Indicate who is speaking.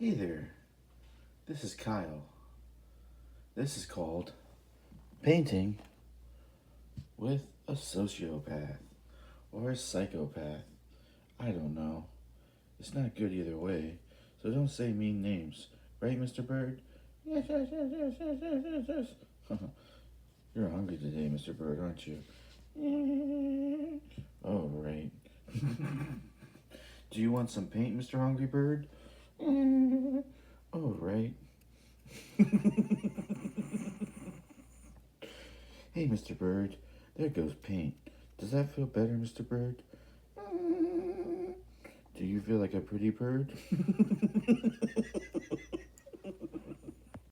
Speaker 1: Hey there, this is Kyle. This is called Painting with a Sociopath or a Psychopath. I don't know. It's not good either way, so don't say mean names. Right, Mr. Bird? Yes, yes, yes, yes, yes, yes, yes, yes. You're hungry today, Mr. Bird, aren't you? Oh, right. Do you want some paint, Mr. Hungry Bird? Oh, right. Hey, Mr. Bird, there goes paint. Does that feel better, Mr. Bird? Do you feel like a pretty bird?